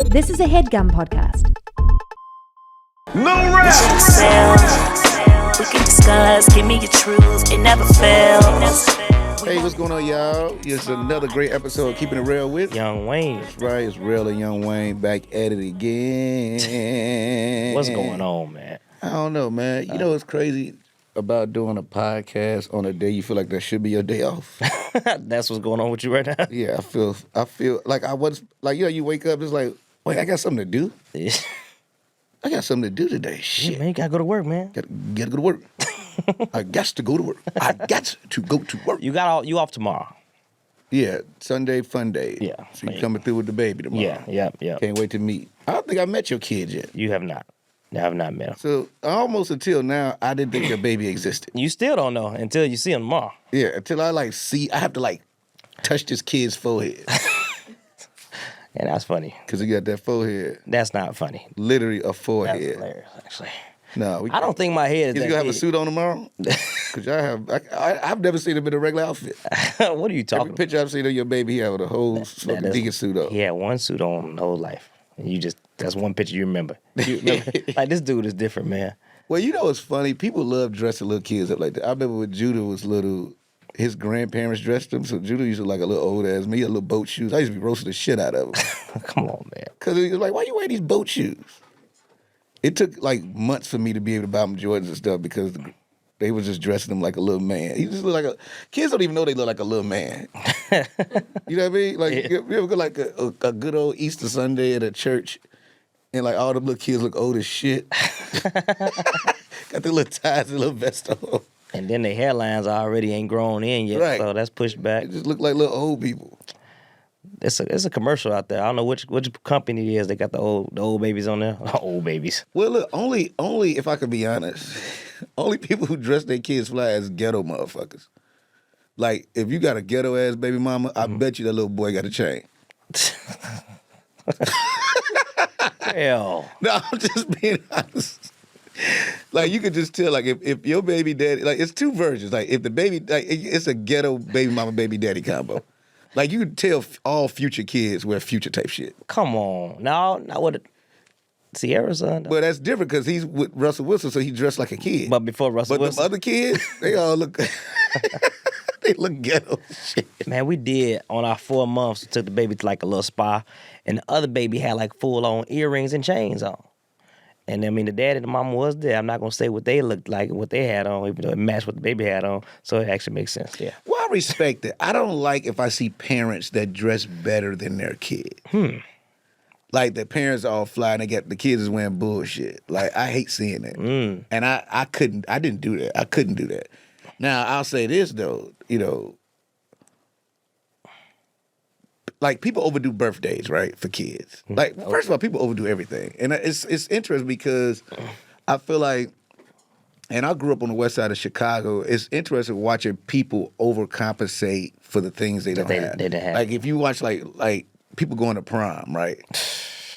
This is a Headgum podcast. No rap! We can discuss, give me your truth, it never fails. Hey, what's going on, y'all? It's another great episode of Keepin' It Real with Young Wayne. That's right, it's Rel and Young Wayne back at it again. What's going on, man? I don't know, man. You know what's crazy about doing a podcast on a day you feel like that should be your day off? That's what's going on with you right now? Yeah, I feel like I was, like, you know, you wake up, it's like, wait, I got something to do? I got something to do today. Shit. Yeah, man, you gotta go to work, man. Gotta go to work. I got to go to work. I got to go to work. You off tomorrow. Yeah, Sunday fun day. Yeah. So you coming through with the baby tomorrow. Yeah. Can't wait to meet. I don't think I met your kids yet. You have not. I have not met him. So almost until now, I didn't think your baby existed. You still don't know until you see him tomorrow. Yeah, until I I have to touch this kid's forehead. And that's funny. Because he got that forehead. That's not funny. Literally a That's forehead. hilarious, actually. No, I don't think my head is Is he that gonna have a big. suit on tomorrow? Because I've never seen him in a regular outfit. What are you talking Every picture I've seen of your baby, he had a whole fucking deacon suit on. He had one suit on the whole life. And that's one picture you remember. Like, this dude is different, man. Well, you know what's funny? People love dressing little kids up like that. I remember when Judah was little, his grandparents dressed him. So Judah used to look like a little old ass me, a little boat shoes. I used to be roasting the shit out of him. Come on, man. Because he was like, why you wearing these boat shoes? It took months for me to be able to buy him Jordans and stuff because they was just dressing him like a little man. He just looked like kids don't even know they look like a little man. You know what I mean? Like, Yeah. you ever go like a good old Easter Sunday at a church and all the little kids look old as shit? Got their little ties and little vest on. And then their hairlines already ain't grown in yet, Right. so that's pushed back. They just look like little old people. It's a commercial out there. I don't know which company it is. They got the old babies on there. Old babies. Well, look, only if I could be honest, only people who dress their kids fly as ghetto motherfuckers. Like, if you got a ghetto ass baby mama, I bet you that little boy got a chain. Hell. No, I'm just being honest. Like, you could just tell, like, if your baby daddy, like, it's two versions. Like, if the baby, it's a ghetto baby mama, baby daddy combo. Like, you could tell all future kids wear future type shit. Come on. No, not what Sierra's son. But that's different because he's with Russell Wilson, so he dressed like a kid. But before Russell But Wilson. them other kids, they all look, they look ghetto shit. Man, we did on our 4 months. We took the baby to like a little spa, and the other baby had like full on earrings and chains on. And I mean, the dad and the mama was there. I'm not gonna say what they looked like, what they had on, even though it matched what the baby had on. So it actually makes sense. Yeah. Well, I respect it. I don't like if I see parents that dress better than their kid. Like the parents are all fly and the kids is wearing bullshit. Like, I hate seeing that. And I didn't do that. I couldn't do that. Now, I'll say this though, you know, like, people overdo birthdays, right, for kids. Like, first of all, people overdo everything. And it's interesting because I feel like, and I grew up on the west side of Chicago, it's interesting watching people overcompensate for the things they don't have. They didn't have. Like, if you watch, like people going to prom, right?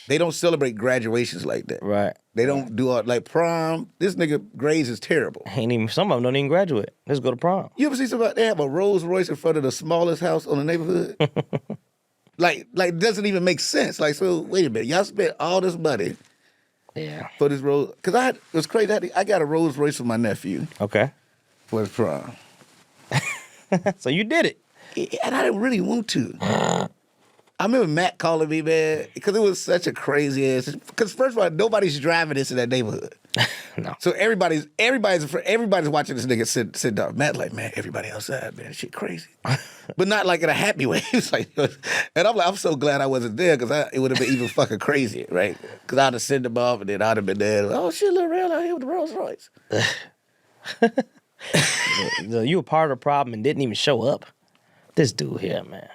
They don't celebrate graduations like that. Right. They don't do all, like, prom. This nigga grades is terrible. Some of them don't even graduate. Let's go to prom. You ever see somebody, they have a Rolls Royce in front of the smallest house on the neighborhood? Like, it doesn't even make sense. Like, so, wait a minute. Y'all spent all this money Yeah. for this Rolls. Because it was crazy. I got a Rolls Royce for my nephew Okay. for his prom. So you did it. And I didn't really want to. I remember Matt calling me, man, because it was such a crazy ass. Because first of all, nobody's driving this in that neighborhood. No. So everybody's watching this nigga sit down. Matt like, man, everybody outside, man, shit crazy. But not like in a happy way. It's like, and I'm like, I'm so glad I wasn't there because it would have been even fucking crazier, right? Because I'd have sent them off and then I'd have been there. Oh shit, little Rel out here with the Rolls Royce. So you were part of the problem and didn't even show up. This dude here, man.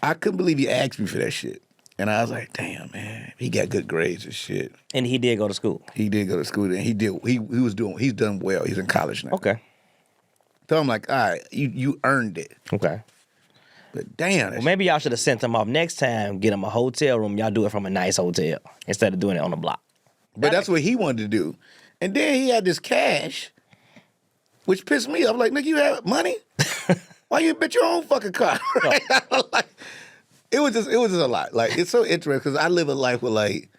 I couldn't believe he asked me for that shit. And I was like, damn, man, he got good grades and shit. And he did go to school. He did go to school and he's done well. He's in college now. Okay. So I'm like, all right, you earned it. Okay. But damn. Well, maybe y'all should have sent him off next time, get him a hotel room. Y'all do it from a nice hotel instead of doing it on the block. But that's what he wanted to do. And then he had this cash, which pissed me off. I'm like, nigga, you have money? Why you bet your own fucking car? Right? Like, it was just a lot. Like, it's so interesting because I live a life where, like,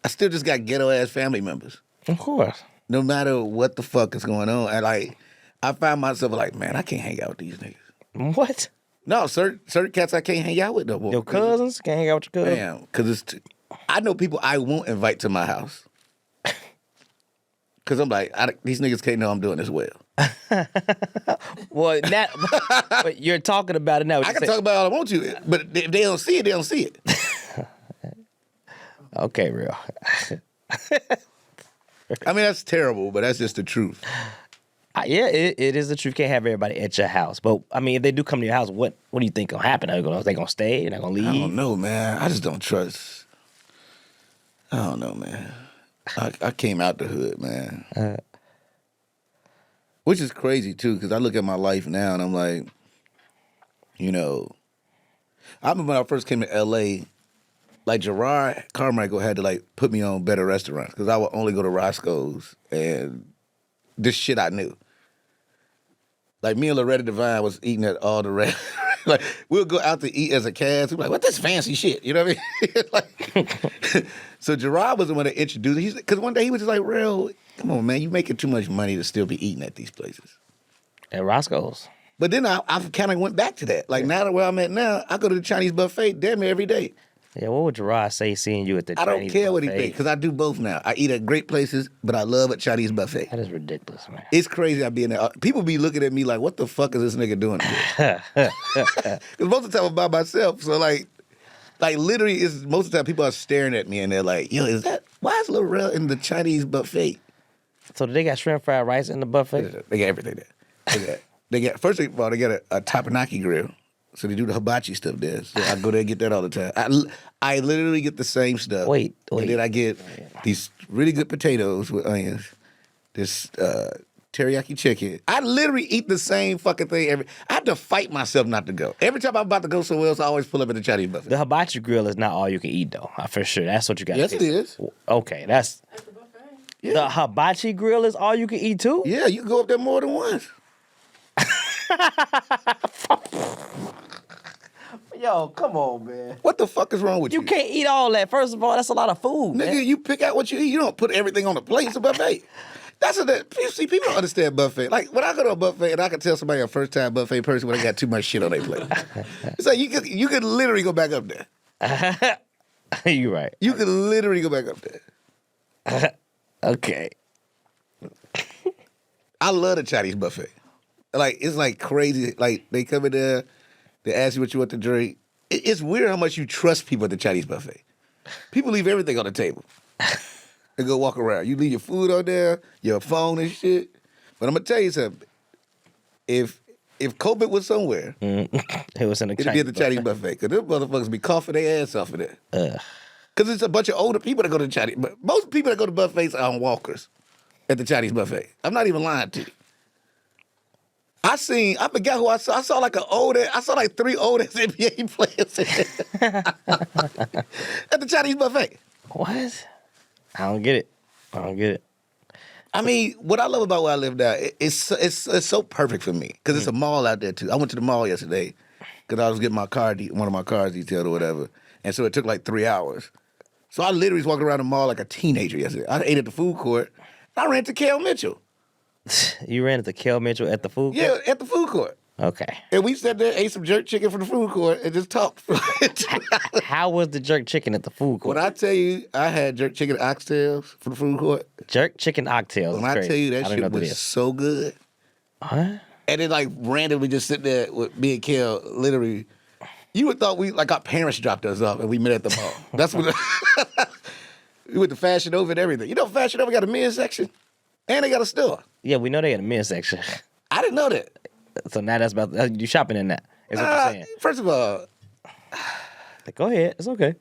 I still just got ghetto ass family members. Of course. No matter what the fuck is going on, and like, I find myself like, man, I can't hang out with these niggas. What? No, certain cats I can't hang out with no more. Your cousins can't hang out with your cousins. Damn, because I know people I won't invite to my house. Because I'm like, these niggas can't know I'm doing this well. Well, but you're talking about it now. I can talk about it all I want to, but if they don't see it, they don't see it. Okay, real. I mean, that's terrible, but that's just the truth. Yeah, it is the truth. Can't have everybody at your house. But, I mean, if they do come to your house, what do you think going to happen? Are they going to stay? They're not going to leave? I don't know, man. I just don't trust. I don't know, man. I came out the hood, man. Which is crazy, too, because I look at my life now and I'm like, you know, I remember when I first came to L.A., like Gerard Carmichael had to like put me on better restaurants because I would only go to Roscoe's and this shit I knew. Like me and Loretta Devine was eating at all the restaurants. Like we'll go out to eat as a cast. We're like, what this fancy shit? You know what I mean? Like, so Gerard was the one that introduced it. Because one day he was just like, Rel, come on, man, you making too much money to still be eating at these places. At Roscoe's. But then I kind of went back to that. Like now that where I'm at now, I go to the Chinese buffet damn near every day. Yeah, what would Gerard say seeing you at the Chinese buffet? I don't care what he thinks, because I do both now. I eat at great places, but I love a Chinese buffet. That is ridiculous, man. It's crazy I be in there. People be looking at me like, what the fuck is this nigga doing here? Because most of the time I'm by myself, so like literally, most of the time people are staring at me and they're like, yo, why is Lil Rel in the Chinese buffet? So do they got shrimp fried rice in the buffet? They got everything there. First of all, they got a tapenaki grill. So they do the hibachi stuff there. So I go there and get that all the time. I literally get the same stuff. Wait. And then I get these really good potatoes with onions, this teriyaki chicken. I literally eat the same fucking thing I have to fight myself not to go. Every time I'm about to go somewhere else, I always pull up at the Chinese buffet. The hibachi grill is not all you can eat, though. For sure. That's what you got. Yes, it is. Okay, that's... Yeah. The hibachi grill is all you can eat, too? Yeah, you can go up there more than once. Yo, come on, man. What the fuck is wrong with you? You can't eat all that. First of all, that's a lot of food, Nigga, man. you pick out what you eat. You don't put everything on the plate. It's a buffet. See, people don't understand buffet. Like, when I go to a buffet and I can tell somebody a first-time buffet person when they got too much shit on their plate. It's like you could literally go back up there. You're right. You could literally go back up there. Okay. I love the Chinese buffet. Like, it's like crazy. Like, they come in there, they ask you what you want to drink. It's weird how much you trust people at the Chinese buffet. People leave everything on the table. They go walk around. You leave your food on there, your phone and shit. But I'm going to tell you something. If COVID was somewhere, It was in the it'd be at the Chinese buffet. Because them motherfuckers be coughing their ass off of there. Because it's a bunch of older people that go to the Chinese. But most people that go to buffets are on walkers at the Chinese buffet. I'm not even lying to you. I forgot who I saw. I saw like like 3 old NBA players at the Chinese buffet. What? I don't get it. I mean, what I love about where I live now, it's so perfect for me because it's a mall out there too. I went to the mall yesterday because I was getting one of my cars detailed or whatever, and so it took like 3 hours. So I literally was walking around the mall like a teenager yesterday. I ate at the food court. I ran to Kel Mitchell. You ran into Kel Mitchell at the food court? Yeah, at the food court. Okay. And we sat there, ate some jerk chicken from the food court, and just talked. How was the jerk chicken at the food court? When I tell you I had jerk chicken oxtails from the food court, Jerk chicken oxtails. when I tell you that shit was so good. Huh? And then like randomly just sitting there with me and Kel, literally, you would thought our parents dropped us off and we met at the mall. That's what we went to Fashion Over and everything. You know Fashion Over got a men's section? And they got a store. Yeah, we know they got a men's section. I didn't know that. So now that's about you shopping in that. Is what you're saying. First of all, Go ahead. It's okay.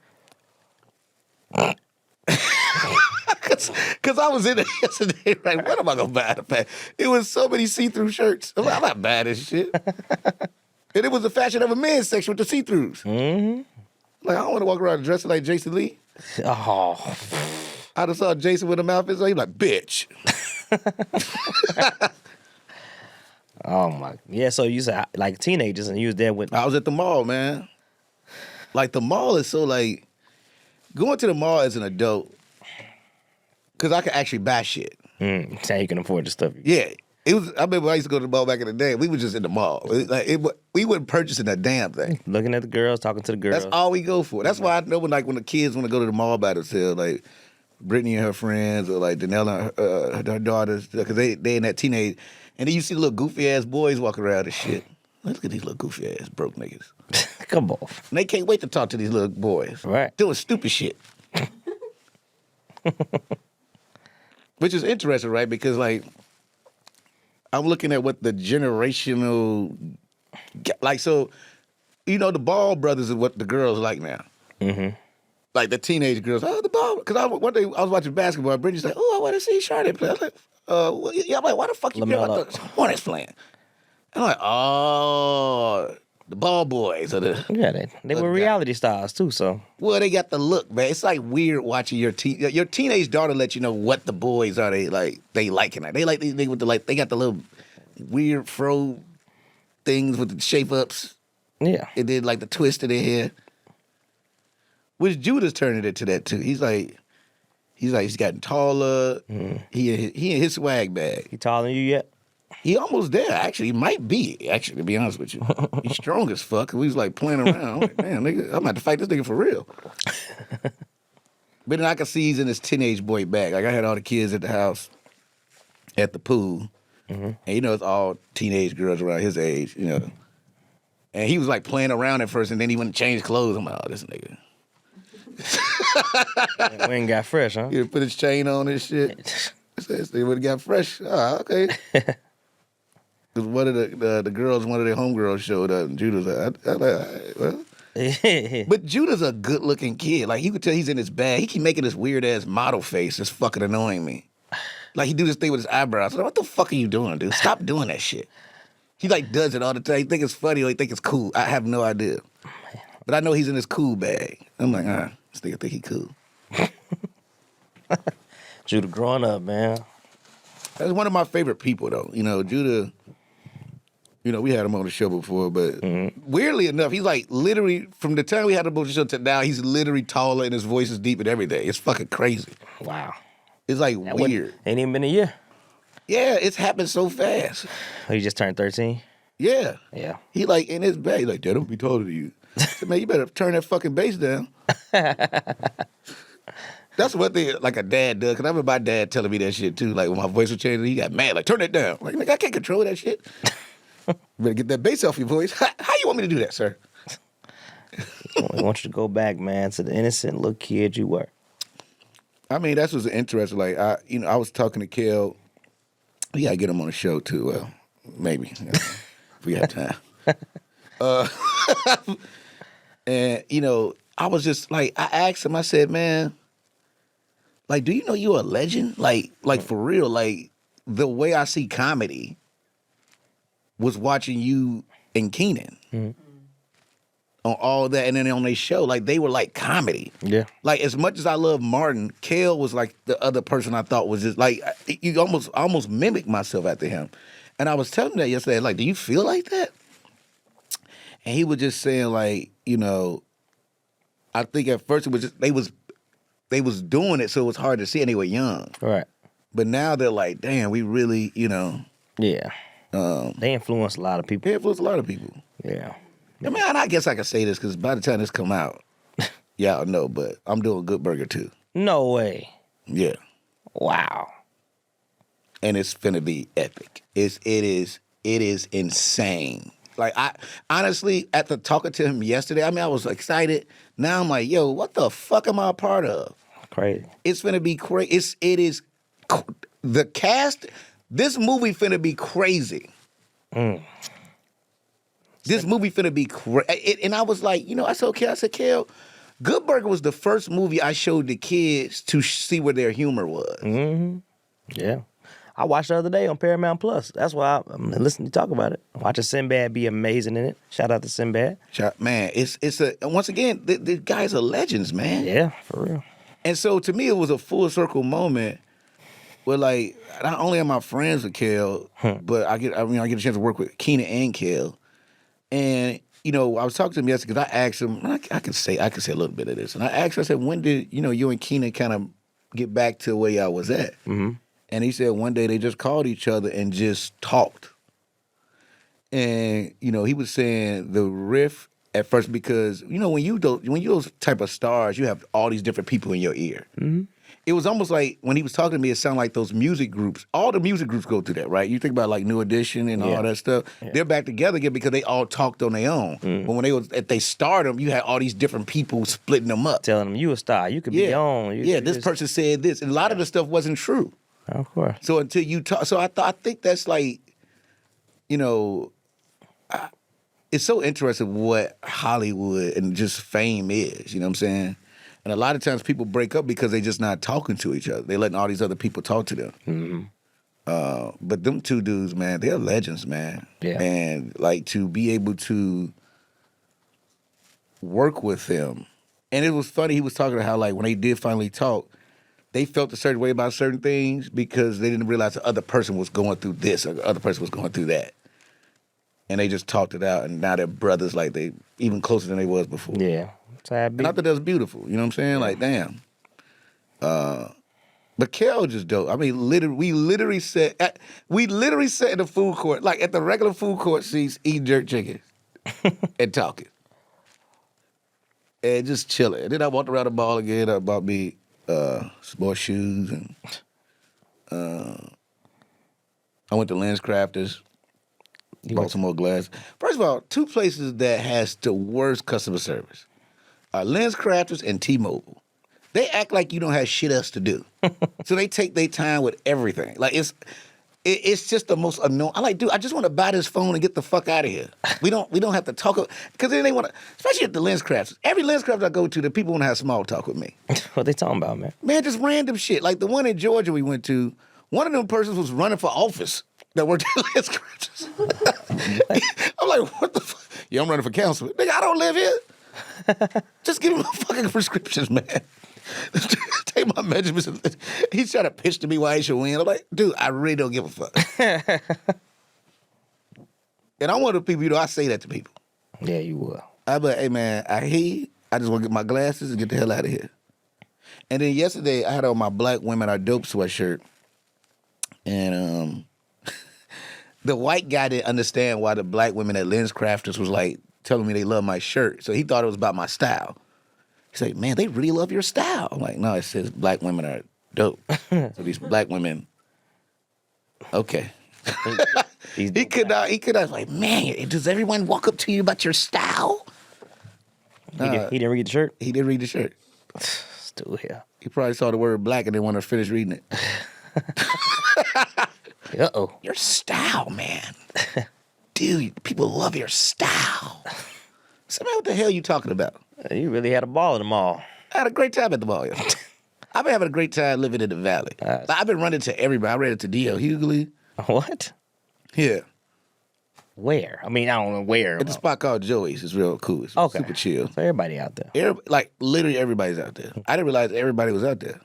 because I was in there yesterday, like, what am I going to buy? It was so many see-through shirts. I'm not buying this shit. And it was the Fashion Over men's section with the see-throughs. Mm-hmm. Like, I don't want to walk around dressing like Jason Lee. Oh. I just saw Jason with a outfit, so he like, bitch. Oh my, yeah. So you said like teenagers, and you was there with. I was at the mall, man. Like the mall is so like going to the mall as an adult because I could actually buy shit. Now you can afford the stuff. Yeah, it was. I remember I used to go to the mall back in the day. We were just in the mall. We wasn't purchasing a damn thing. Looking at the girls, talking to the girls. That's all we go for. That's why I know when the kids want to go to the mall by themselves, like Brittany and her friends, or like Danella and her daughters, because they in that teenage, and then you see the little goofy ass boys walking around and shit. Look at these little goofy ass broke niggas. Come on. And they can't wait to talk to these little boys. Right. Doing stupid shit. Which is interesting, right? Because, like, I'm looking at what the generational... Like, so, you know, the Ball brothers is what the girls like now. Mm-hmm. Like, the teenage girls. Oh, the Ball... Because one day I was watching basketball, and Bridget's like, oh, I want to see Charlotte play. I was like, yeah, I'm like, why the fuck you care about the Hornets playing? And I'm like, oh... The Ball boys or the yeah, they were reality stars too. So well, they got the look, man. It's like weird watching your teenage daughter let you know what the boys are. They liking it. They like these niggas with the like. They got the little weird fro things with the shape ups. Yeah, and then like the twist in their hair. Which Judah's turning into that too. He's gotten taller. He in his swag bag. He taller than you yet? He almost there, actually. He might be, actually, to be honest with you. He's strong as fuck. We was like playing around. I'm like, man, nigga, I'm about to fight this nigga for real. But then I can see he's in his teenage boy bag. Like I had all the kids at the house, at the pool. And you know, it's all teenage girls around his age, you know. And he was like playing around at first, and then he went and changed clothes. I'm like, oh, this nigga. Wayne got fresh, huh? He put his chain on and shit. This nigga would have got fresh. Oh, okay. Because one of the girls, one of their homegirls showed up, and Judah's like, all right, well. But Judah's a good-looking kid. Like, you could tell he's in his bag. He keep making this weird-ass model face. It's fucking annoying me. Like, he do this thing with his eyebrows. I'm like, what the fuck are you doing, dude? Stop doing that shit. He, like, does it all the time. He think it's funny or he think it's cool. I have no idea. But I know he's in his cool bag. I'm like, this nigga think he cool. Judah growing up, man. That's one of my favorite people, though. You know, Judah... You know, we had him on the show before, but weirdly enough, he's like literally, from the time we had him on the show to now, he's literally taller and his voice is deep and everything. It's fucking crazy. Wow. It's like weird. Ain't even been a year. Yeah, it's happened so fast. Oh, he just turned 13? Yeah. Yeah. He like in his bag, like, Dad, I'm gonna be taller than you. I said, man, you better turn that fucking bass down. That's one thing like a dad does, because I remember my dad telling me that shit too. Like when my voice was changing, he got mad, like, turn it down. Like, I can't control that shit. You better get that bass off your voice. How you want me to do that, sir? I want you to go back, man, to the innocent little kid you were. I mean, that's what's interesting. Like, I was talking to Kel. We gotta get him on the show too. Well, maybe if we have time. And you know, I was just like, I asked him. I said, man, like, do you know you're a legend? Like for real. Like the way I see comedy was watching you and Keenan on all that, and then on their show, like they were like comedy. Yeah. Like as much as I love Martin, Kel was like the other person I thought was just like you almost mimicked myself after him. And I was telling him that yesterday, like, do you feel like that? And he was just saying like, you know, I think at first it was just they was doing it, so it was hard to see, and they were young. Right. But now they're like, damn, we really, you know. Yeah. They influence a lot of people. They influence a lot of people. Yeah. I mean, I guess I can say this because by the time this come out, y'all know, but I'm doing Good Burger too. No way. Yeah. Wow. And it's finna be epic. It is insane. Like I honestly, after talking to him yesterday, I mean, I was excited. Now I'm like, yo, what the fuck am I a part of? Crazy. It's finna be crazy. It is the cast. This movie finna be crazy. This movie finna be crazy. And I was like, you know, I said, Kel, Good Burger was the first movie I showed the kids to see where their humor was. Mm-hmm. Yeah. I watched the other day on Paramount Plus. That's why I'm listening to you talk about it. Watching Sinbad be amazing in it. Shout out to Sinbad. Man, it's a once again, the guys are legends, man. Yeah, for real. And so to me, it was a full circle moment Well, like, not only am I friends with Kel, but I get a chance to work with Keenan and Kel. And, I was talking to him yesterday because I asked him, I can say a little bit of this. And I asked him, I said, when did, you and Keenan kind of get back to where y'all was at? Mm-hmm. And he said one day they just called each other and just talked. And, he was saying the riff at first because, when you those type of stars, you have all these different people in your ear. Mm-hmm. It was almost like when he was talking to me, it sounded like those music groups. All the music groups go through that, right? You think about like New Edition and all that stuff. Yeah. They're back together again because they all talked on their own. Mm. But when if they stardom, you had all these different people splitting them up, telling them you a star, you could be on. This person said this, and a lot of the stuff wasn't true. Of course. So until you talk, I think that's like, it's so interesting what Hollywood and just fame is. You know what I'm saying? And a lot of times people break up because they just not talking to each other. They letting all these other people talk to them. Mm-hmm. But them two dudes, man, they're legends, man. Yeah. And like to be able to work with them. And it was funny, he was talking about how like when they did finally talk, they felt a certain way about certain things because they didn't realize the other person was going through this or the other person was going through that. And they just talked it out, and now they're brothers, like they even closer than they was before. Yeah. And I thought that was beautiful. You know what I'm saying? Like, damn. But Kel just dope. I mean, we literally sat in the food court, like at the regular food court seats, eating jerk chicken and talking. And just chilling. And then I walked around the mall again. I bought me some more shoes. And I went to Lens Crafters. Bought some more glass. First of all, two places that has the worst customer service are Lens Crafters and T-Mobile. They act like you don't have shit else to do. So they take their time with everything. Like it's just the most annoying. I like, dude, I just want to buy this phone and get the fuck out of here. We don't have to talk because then they want to, especially at the Lens Crafters. Every Lens Crafters I go to, the people want to have small talk with me. What they talking about, man? Man, just random shit. Like the one in Georgia we went to, one of them persons was running for office. That worked at Lens Crafters. I'm like, what the fuck? Yeah, I'm running for council. Nigga, I don't live here. Just give me my fucking prescriptions, man. Take my measurements. He's trying to pitch to me why he should win. I'm like, dude, I really don't give a fuck. And I'm one of the people, I say that to people. Yeah, you will. I'm like, hey, man, I hear you. I just want to get my glasses and get the hell out of here. And then yesterday, I had on my Black Women Are Dope sweatshirt. And, the white guy didn't understand why the black women at Lens Crafters was like telling me they love my shirt. So he thought it was about my style. He's like, man, they really love your style. I'm like, no, it says black women are dope. So these black women, okay. He could not, like, man, does everyone walk up to you about your style? He didn't read the shirt? He didn't read the shirt. Still here. He probably saw the word black and didn't want to finish reading it. Uh-oh. Your style, man. Dude, people love your style. So, man, what the hell are you talking about? You really had a ball at the mall. I had a great time at the mall, yo. I've been having a great time living in the valley. I've been running to everybody. I ran into D.L. Hughley. What? Yeah. Where? I mean, I don't know where. At the spot called Joey's. It's real cool. It's super chill. So everybody out there. Literally everybody's out there. I didn't realize everybody was out there.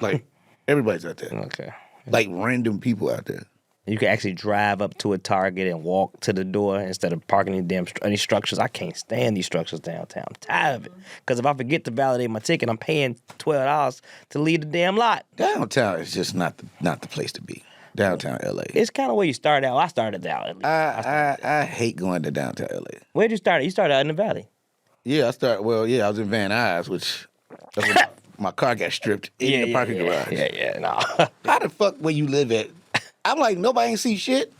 Like, everybody's out there. Okay. Like random people out there. You can actually drive up to a Target and walk to the door instead of parking any structures. I can't stand these structures downtown. I'm tired of it. Because if I forget to validate my ticket, I'm paying $12 to leave the damn lot. Downtown is just not the place to be. Downtown LA. It's kind of where you start out. I started out. At least. I hate going to downtown LA. Where'd you start? You started out in the valley. Yeah, I was in Van Nuys, which that's when my car got stripped in the parking garage. No. How the fuck where you live at? I'm like, nobody ain't see shit.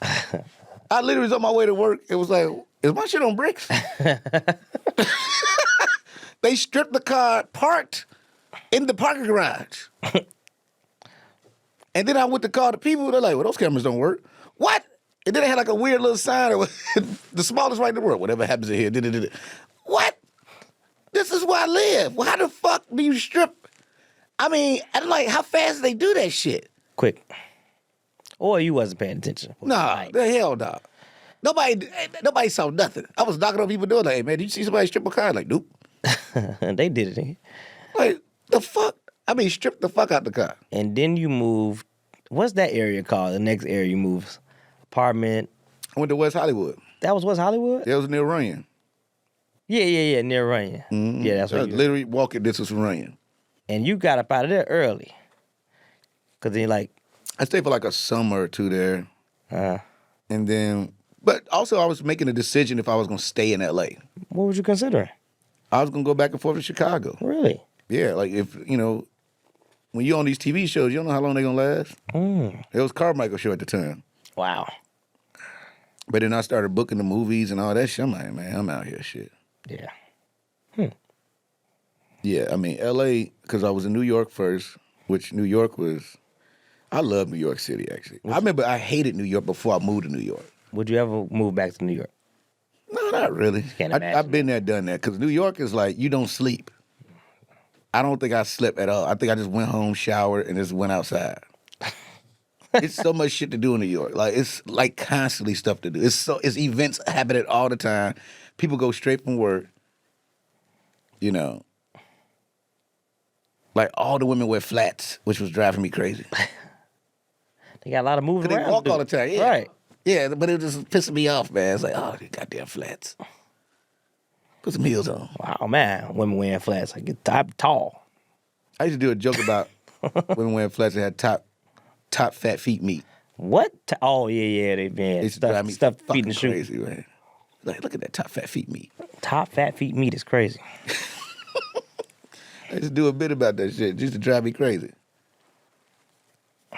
I literally was on my way to work. It was like, is my shit on bricks? They stripped the car, parked in the parking garage. And then I went to call the people. They're like, well, those cameras don't work. What? And then they had like a weird little sign. The smallest right in the world. Whatever happens in here. What? This is where I live. Well, how the fuck do you strip? I mean, like, how fast do they do that shit? Quick. Or you wasn't paying attention. Nah, the hell no. Nobody saw nothing. I was knocking on people's door like, hey, man, did you see somebody strip a car? Like, nope. They did it. Like, the fuck? I mean, strip the fuck out the car. And then you moved What's that area called? The next area you move? Apartment. I went to West Hollywood. That was West Hollywood? It was near Runyon. Yeah, near Runyon. Mm-hmm. Yeah, that's I what was you literally walking distance from Runyon. And you got up out of there early. Because then, like... I stayed for like a summer or two there. And then... But also, I was making a decision if I was going to stay in L.A. What was you considering? I was going to go back and forth to Chicago. Really? Yeah, like if, when you're on these TV shows, you don't know how long they're going to last. It was Carmichael's show at the time. Wow. But then I started booking the movies and all that shit. I'm like, man, I'm out here, shit. Yeah. Yeah, I mean, L.A., because I was in New York first, which New York was... I love New York City, actually. I remember I hated New York before I moved to New York. Would you ever move back to New York? No, not really. Can't imagine. I've been there, done that, because New York is like, you don't sleep. I don't think I slept at all. I think I just went home, showered, and just went outside. It's so much shit to do in New York. Like, it's like constantly stuff to do. It's events happening all the time. People go straight from work, Like, all the women wear flats, which was driving me crazy. They got a lot of moving around. They walk all the time, yeah. Right. Yeah, but it was just pissing me off, man. It's like, oh, these goddamn flats. Put some heels on. Wow, man. Women wearing flats. I get tall. I used to do a joke about women wearing flats that had top fat feet meat. What? Oh, yeah, they been stuff feet in the shoe. Crazy, man. Like, look at that top fat feet meat. Top fat feet meat is crazy. I used to do a bit about that shit. It used to drive me crazy.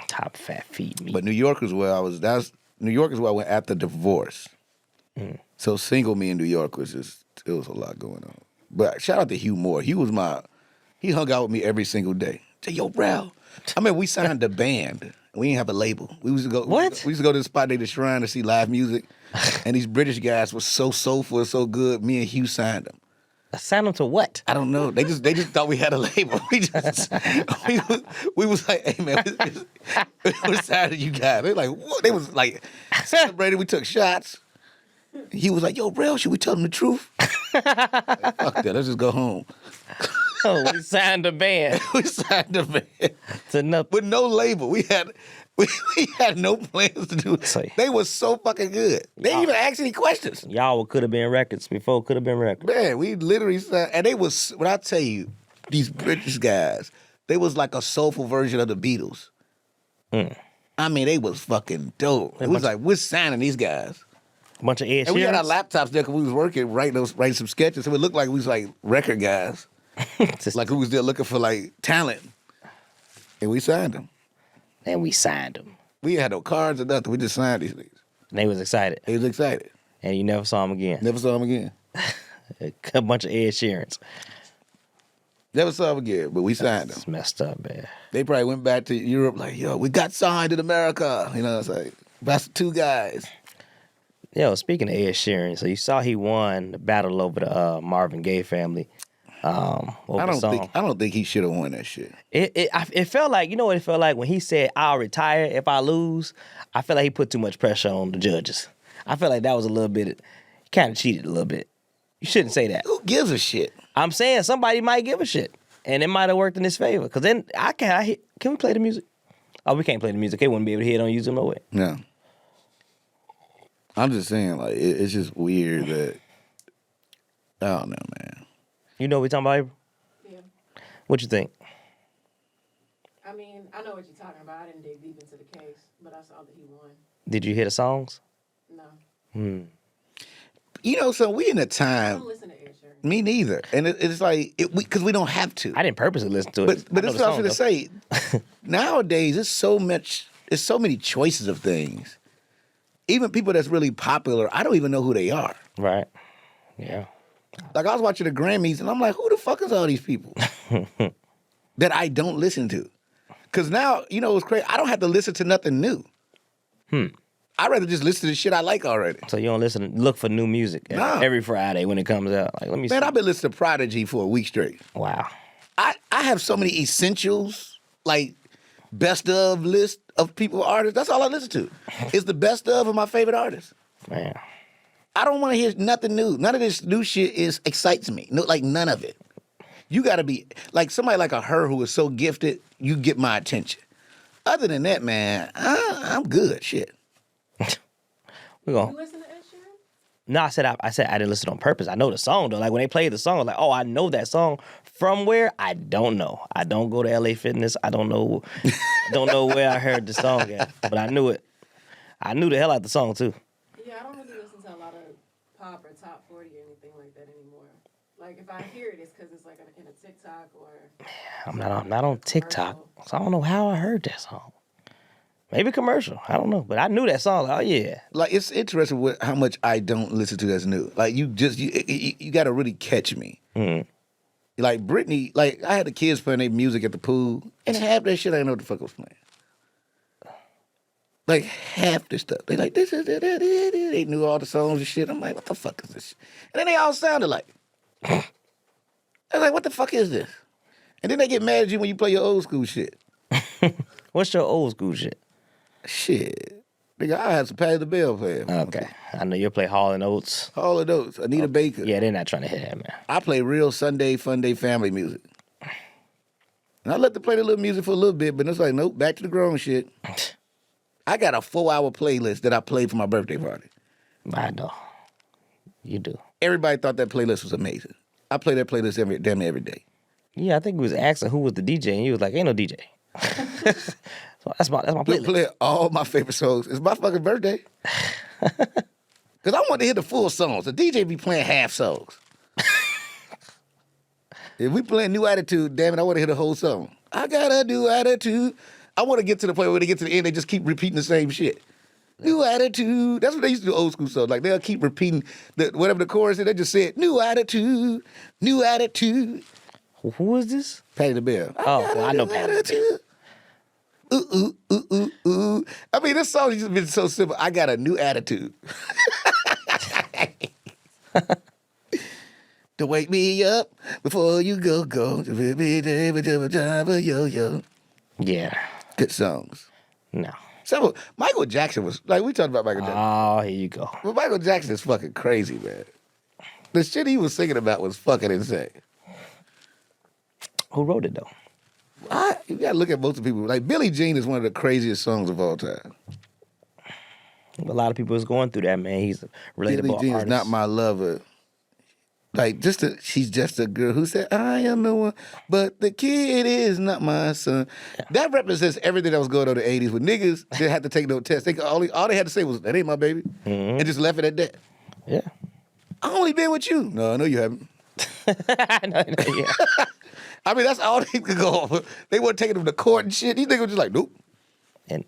Top fat feet meat. But New York is where I was. New York is where I went after divorce. So single me in New York was just, it was a lot going on. But shout out to Hugh Moore. He hung out with me every single day. Say, yo, Rel. I mean, we signed the band. We didn't have a label. We used to go. What? We used to go to the spot named the Shrine to see live music. And these British guys were so soulful and so good. Me and Hugh signed them. Sign them to what? I don't know. They just thought we had a label. We was like, hey man, what side did you guys? They like, what? They was like celebrated. We took shots. He was like, yo, Rel, should we tell them the truth? Like, fuck that. Let's just go home. Oh, we signed a band. We signed the band To nothing. with no label. We had no plans to do it. They were so fucking good. They didn't even ask any questions. Y'all could have been records before could have been records. Man, we literally signed, and they was, when I tell you, these British guys, they was like a soulful version of the Beatles. I mean, they was fucking dope. It was like, we're signing these guys. A bunch of Ed And we had our Sheerans. laptops there because we was working, writing some sketches. So it looked like we was like record guys. Like we was there looking for like talent. And we signed them. And we signed them. We had no cards or nothing. We just signed these niggas. And they was excited. They was excited. And you never saw them again. Never saw them again. A bunch of Ed Sheerans. Never saw them again, but we signed them. It's messed up, man. They probably went back to Europe like, yo, we got signed in America. It's like, that's two guys. Yo, speaking of Ed Sheeran, so you saw he won the battle over the Marvin Gaye family. Over the song. I don't think he should have won that shit. It felt like, you know what it felt like when he said, I'll retire if I lose? I felt like he put too much pressure on the judges. I felt like that was a little bit, he kind of cheated a little bit. You shouldn't say that. Who gives a shit? I'm saying somebody might give a shit. And it might have worked in his favor. Because then, can we play the music? Oh, we can't play the music. They wouldn't be able to hear it on YouTube no way. No. I'm just saying, like, it's just weird that, I don't know, man. You know what we talking about, April? Yeah. What you think? I mean, I know what you're talking about. I didn't dig deep into the case, but I saw that he won. Did you hear the songs? No. So we in a I time. don't listen to Ed Sheeran. Me neither. And it's like, because we don't have to. I didn't purposely listen to it. But I know this is the what I was song, going to say. Nowadays, it's so many choices of things. Even people that's really popular, I don't even know who they are. Right. Yeah. Like, I was watching the Grammys, and I'm like, who the fuck is all these people that I don't listen to? Because now, it's crazy. I don't have to listen to nothing new. I'd rather just listen to the shit I like already. So you don't look for new music every Friday when it comes out. Like, let me see. Man, I've been listening to Prodigy for a week straight. Wow. I have so many essentials, like best of list of people, artists. That's all I listen to. It's the best of my favorite artists. Man. I don't want to hear nothing new. None of this new shit excites me. No, like none of it. You got to be like somebody like a Her who is so gifted. You get my attention. Other than that, man, I'm good. Shit. We You going listen to Ed Sheeran? No, I said I didn't listen on purpose. I know the song though. Like when they played the song, I was like, oh, I know that song. From where? I don't know. I don't go to LA Fitness. I don't know where I heard the song at. But I knew it. I knew the hell out of the song too. Yeah, I don't really listen to a lot of pop or top 40 or anything like that anymore. Like if I hear it, it's because it's like in a TikTok or. I'm not on TikTok, so I don't know how I heard that song. Maybe commercial. I don't know, but I knew that song. Like, oh yeah. Like it's interesting with how much I don't listen to that's new. Like you got to really catch me. Mm. Like Britney, like I had the kids playing their music at the pool, and half that shit I didn't know what the fuck was playing. Like half the stuff, they like this is it. They knew all the songs and shit. I'm like, what the fuck is this? And then they all sounded like. I was like, what the fuck is this? And then they get mad at you when you play your old school shit. What's your old school shit? Shit, nigga, I had some Patti LaBelle playing. Okay, I know you play Hall and Oates. All of those, Anita Baker. Yeah, they're not trying to hit that, man. I play real Sunday Fun Day family music. And I let them play the little music for a little bit, but it's like, nope, back to the grown shit. I got a 4-hour playlist that I played for my birthday party. I know. You do. Everybody thought that playlist was amazing. I play that playlist damn near every day. Yeah, I think we was asking who was the DJ, and you was like, ain't no DJ. So that's my Look, playlist. play all my favorite songs. It's my fucking birthday. Because I want to hear the full songs. The DJ be playing half songs. If we playing New Attitude, damn it, I want to hear the whole song. I got a new attitude. I want to get to the point where they get to the end, they just keep repeating the same shit. New attitude. That's what they used to do old school songs. Like they'll keep repeating whatever the chorus is. They just said, new attitude, new attitude. Who is this? Patti LaBelle. Oh, well, I know Patti LaBelle. Ooh, ooh, ooh, ooh, ooh. I mean, this song has just been so simple. I got a new attitude. To wake me up before you go. Yo. Yeah. Good songs. No. So Michael Jackson was like we talked about Michael Jackson. Oh, here you go. But Michael Jackson is fucking crazy, man. The shit he was singing about was fucking insane. Who wrote it though? You gotta look at most of the people. Like Billie Jean is one of the craziest songs of all time. A lot of people is going through that, man. He's a relatable Billie Jean artist. is not my lover. Like she's just a girl who said, I am the one, but the kid is not my son. Yeah. That represents everything that was going on in the 80s with niggas that had to take no test. All they had to say was, that ain't my baby. Mm-hmm. And just left it at that. Yeah. I only been with you. No, I know you haven't. no, yeah. I mean, that's all they could go on. They weren't taking them to court and shit. These niggas were just like, nope. And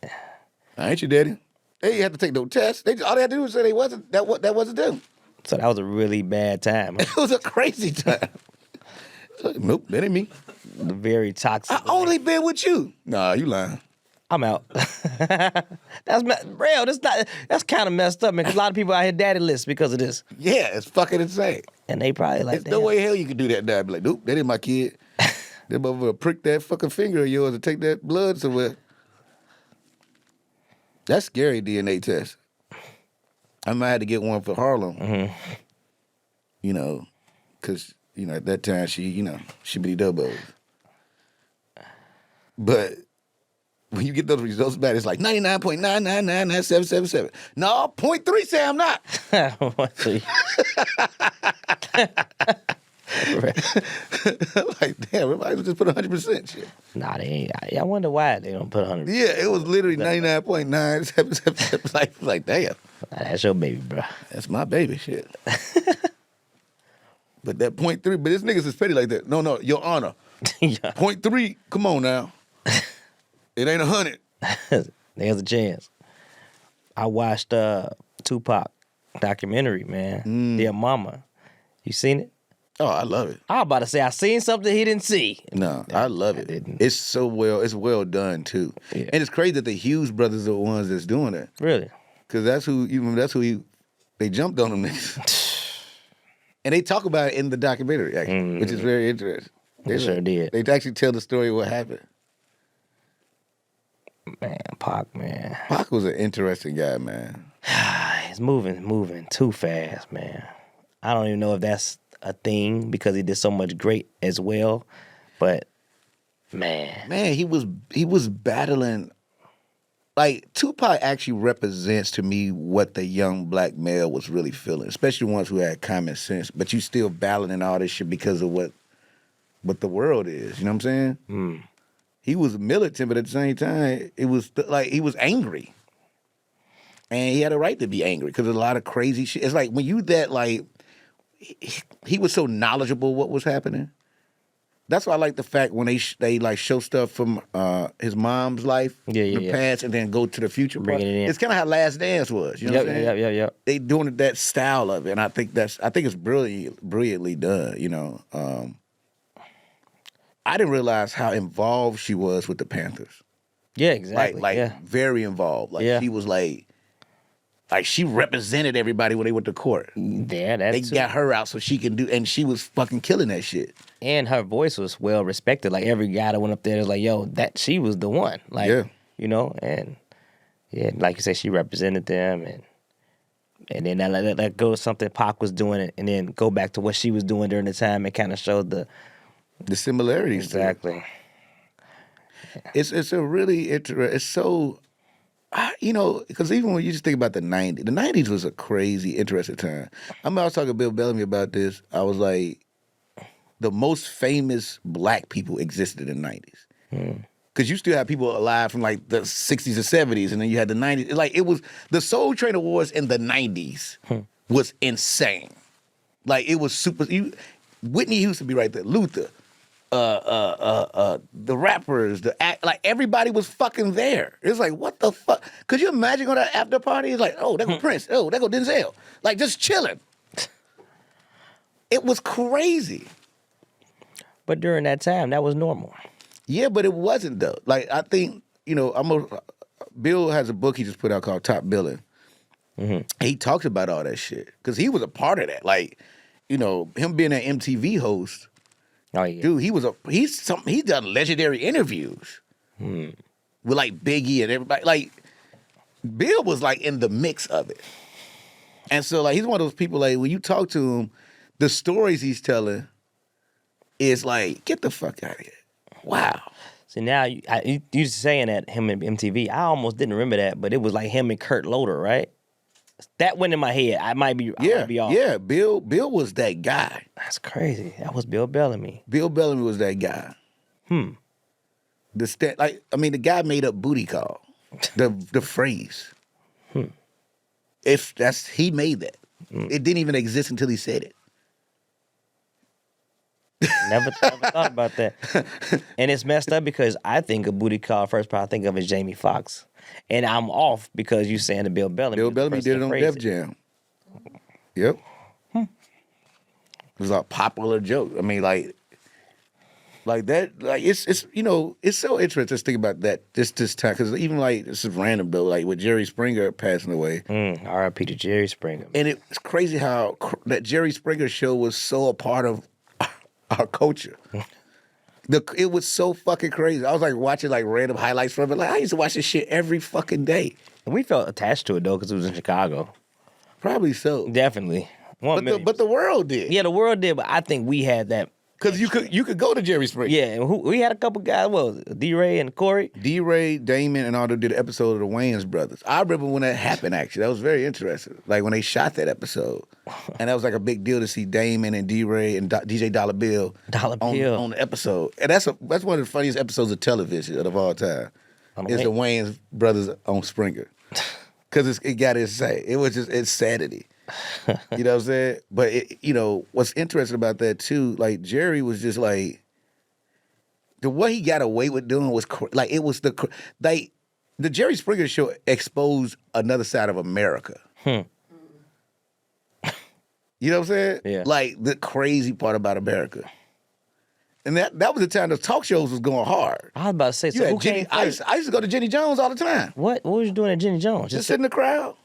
I ain't your daddy. They didn't have to take no test. All they had to do was say that wasn't them. So that was a really bad time. It was a crazy time. Nope, that ain't me. Very toxic. I only been with you. Nah, you lying. I'm out. That's kind of messed up, man. Because a lot of people out here daddy lists because of this. Yeah, it's fucking insane. And they probably like, there's no way hell you can do that now. Be like, nope, that ain't my kid. That motherfucker prick that fucking finger of yours and take that blood somewhere. That's scary DNA test. I might have to get one for Harlem. Mm-hmm. You know, because, at that time she be doubles. But when you get those results back, it's like 99.9999777. No, 0.3 say I'm not. I'm like, damn, everybody just put 100% shit. Nah, they ain't. I wonder why they don't put 100%. Yeah, it was literally 99.977. Like, damn. That's your baby, bro. That's my baby, shit. But that 0.3, but this niggas is petty like that. No, Your Honor. Yeah. 0.3, come on now. It ain't 100. There's a chance. I watched Tupac documentary, man. Dear Mama. You seen it? Oh, I love it. I was about to say I seen something he didn't see. No, I love it. It's well done too. Yeah. And it's crazy that the Hughes brothers are the ones that's doing it. Really? Because they jumped on them niggas. And they talk about it in the documentary, actually, which is very interesting. They sure did. They actually tell the story of what happened. Man, Pac, man. Pac was an interesting guy, man. He's moving too fast, man. I don't even know if that's a thing because he did so much great as well. But man, he was battling like Tupac actually represents to me what the young black male was really feeling, especially ones who had common sense. But you still battling all this shit because of what the world is. You know what I'm saying? He was militant, but at the same time, it was like he was angry, and he had a right to be angry because there's a lot of crazy shit. It's like when you that like he was so knowledgeable what was happening. That's why I like the fact when they like show stuff from his mom's life, the past, and then go to the future. Bringing it in. It's kind of how Last Dance was. You know what I'm saying? Yep. They doing that style of it, and I think it's brilliantly done. You know, I didn't realize how involved she was with the Panthers. Yeah, exactly. Like very involved. Like she was like she represented everybody when they went to court. Yeah, they got her out so she can do, and she was fucking killing that shit. And her voice was well respected. Like every guy that went up there was like, "Yo, that she was the one." Like, you know, and like you said, she represented them, and then that goes something Pac was doing, and then go back to what she was doing during the time and kind of showed the similarities. Exactly. It's a really interesting. It's so. You know, because even when you just think about the 90s was a crazy, interesting time. I was talking to Bill Bellamy about this. I was like, the most famous black people existed in the 90s. Because you still have people alive from like the 60s and 70s, and then you had the 90s. Like, it was, the Soul Train Awards in the 90s was insane. Like, it was super, Whitney used to be right there, Luther. The rappers, like everybody was fucking there. It's like, what the fuck? Could you imagine going to that after party? It's like, oh, there go Prince. Oh, there go Denzel. Like, just chilling. It was crazy. But during that time, that was normal. Yeah, but it wasn't though. Like, I think, you know, Bill has a book he just put out called Top Billing. He talks about all that shit because he was a part of that. Like, you know, him being an MTV host. Oh yeah, dude, he's done legendary interviews with like Biggie and everybody. Like, Bill was like in the mix of it, and so like he's one of those people. Like, when you talk to him, the stories he's telling is like, get the fuck out of here. Wow. So now you saying that him and MTV, I almost didn't remember that, but it was like him and Kurt Loder, right? That went in my head. I might be off. Yeah, Bill was that guy. That's crazy. That was Bill Bellamy. Bill Bellamy was that guy. The guy made up booty call. The phrase. He made that. It didn't even exist until he said it. Never thought about that. And it's messed up because I think of booty call first, but I think of it as Jamie Foxx. And I'm off because you saying the Bill Bellamy. Bill Bellamy did it on Def Jam. Yep. It was a popular joke. I mean, like that. Like it's you know, it's so interesting to think about that this time, because even like, this is random though, like with Jerry Springer passing away. R.I.P. to Jerry Springer. And it's crazy how that Jerry Springer show was so a part of our culture. It was so fucking crazy. I was like watching like random highlights from it. Like, I used to watch this shit every fucking day. And we felt attached to it though because it was in Chicago. Probably so. Definitely. But the world did. Yeah, the world did, but I think we had that. Because you could go to Jerry Springer. Yeah, and we had a couple guys, D-Ray and Corey? D-Ray, Damon, and all them did an episode of the Wayans brothers. I remember when that happened, actually. That was very interesting. Like, when they shot that episode. And that was like a big deal to see Damon and D-Ray and DJ Dollar Bill on the episode. And that's one of the funniest episodes of television of all time. It's the Wayans brothers on Springer. Because it got its say. It was just insanity. You know what I'm saying? But what's interesting about that too, like Jerry was just like, what he got away with doing was like, it was the Jerry Springer show exposed another side of America. You know what I'm saying? Yeah. Like the crazy part about America. And that was the time the talk shows was going hard. I was about to say, so who came first? I used to go to Jenny Jones all the time. What was you doing at Jenny Jones? Just sit in the crowd.